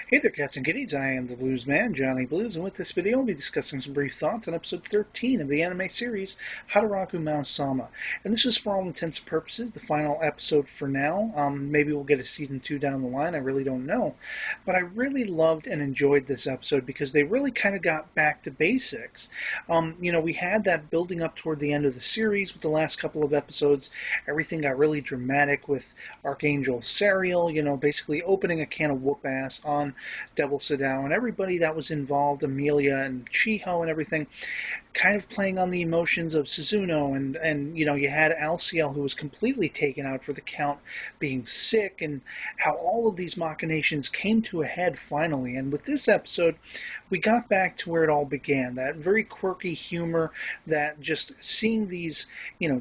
Hey there, cats and kitties. I am the Blues Man, Johnny Blues, and with this video, I'll be discussing some brief thoughts on episode 13 of the anime series Hataraku Maou-sama. And this is, for all intents and purposes, the final episode for now. Maybe we'll get a season 2 down the line. I really don't know. But I really loved and enjoyed this episode because they really kind of got back to basics. We had that building up toward the end of the series with the last couple of episodes. Everything got really dramatic with Archangel Sariel, basically opening a can of whoop ass on Devil Sadao and everybody that was involved, Amelia and Chiho and everything, kind of playing on the emotions of Suzuno, and you had Alciel, who was completely taken out for the Count being sick, and how all of these machinations came to a head finally. And with this episode, we got back to where it all began, that very quirky humor, that just seeing these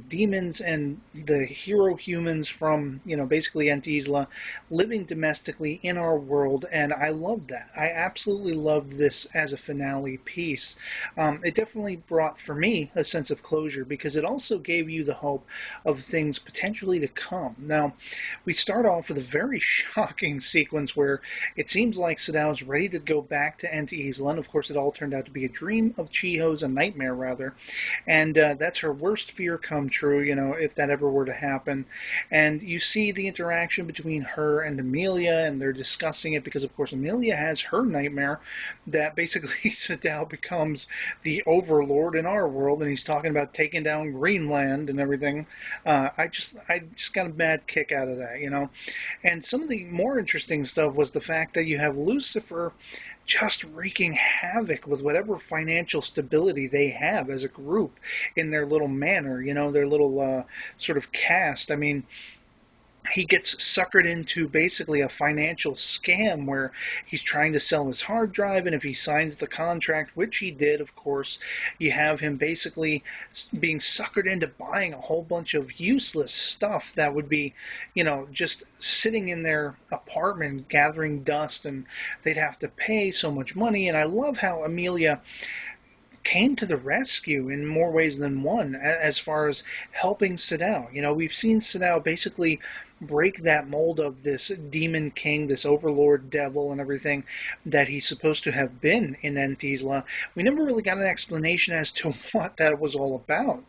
demons and the hero humans from basically Antisla living domestically in our world. And I loved that. I absolutely loved this as a finale piece. It definitely brought, for me, a sense of closure, because it also gave you the hope of things potentially to come. Now, we start off with a very shocking sequence where it seems like Sadao's ready to go back to Anti-Isla, and of course it all turned out to be a dream of Chiho's, a nightmare rather, and that's her worst fear come true, if that ever were to happen. And you see the interaction between her and Amelia, and they're discussing it because, of course, Amelia has her nightmare that basically Sadao becomes the overlord in our world, and he's talking about taking down Greenland and everything. I just got a mad kick out of that. And some of the more interesting stuff was the fact that you have Lucifer just wreaking havoc with whatever financial stability they have as a group in their little manor, their little sort of cast. I mean, he gets suckered into basically a financial scam where he's trying to sell his hard drive, and if he signs the contract, which he did, of course, you have him basically being suckered into buying a whole bunch of useless stuff that would be, just sitting in their apartment gathering dust, and they'd have to pay so much money. And I love how Amelia came to the rescue in more ways than one as far as helping Sadao. We've seen Sadao basically break that mold of this demon king, this overlord devil and everything that he's supposed to have been in Entisla. We never really got an explanation as to what that was all about.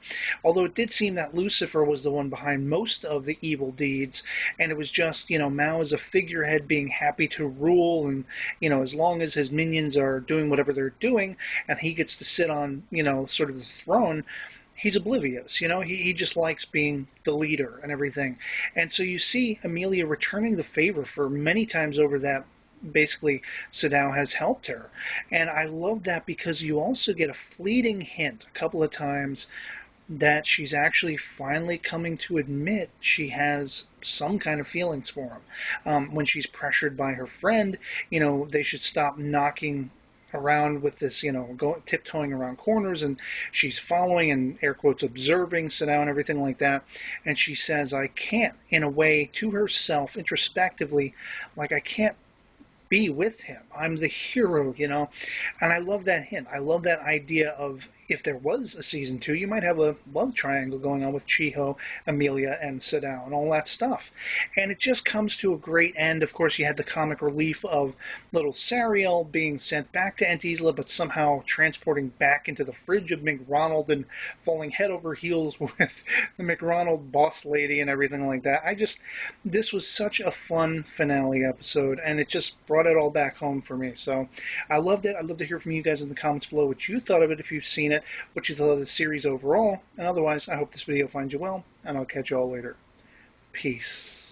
Although it did seem that Lucifer was the one behind most of the evil deeds, and it was just, Mao as a figurehead being happy to rule, and, as long as his minions are doing whatever they're doing, and he gets to sit on, sort of the throne, he's oblivious. He just likes being the leader and everything. And so you see Amelia returning the favor for many times over that basically Sadao has helped her. And I love that because you also get a fleeting hint a couple of times that she's actually finally coming to admit she has some kind of feelings for him. When she's pressured by her friend, they should stop knocking around with this, tiptoeing around corners, and she's following and air quotes observing Sadao and everything like that. And she says, I can't, in a way, to herself, introspectively, like I can't be with him. I'm the hero. And I love that hint. I love that idea of, if there was a season 2, you might have a love triangle going on with Chiho, Amelia, and Sadao, and all that stuff. And it just comes to a great end. Of course, you had the comic relief of little Sariel being sent back to Antisla, but somehow transporting back into the fridge of McRonald and falling head over heels with the McRonald boss lady and everything like that. This was such a fun finale episode, and it just brought it all back home for me. So I loved it. I'd love to hear from you guys in the comments below what you thought of it if you've seen it, what you thought of the series overall, and otherwise, I hope this video finds you well, and I'll catch you all later. Peace.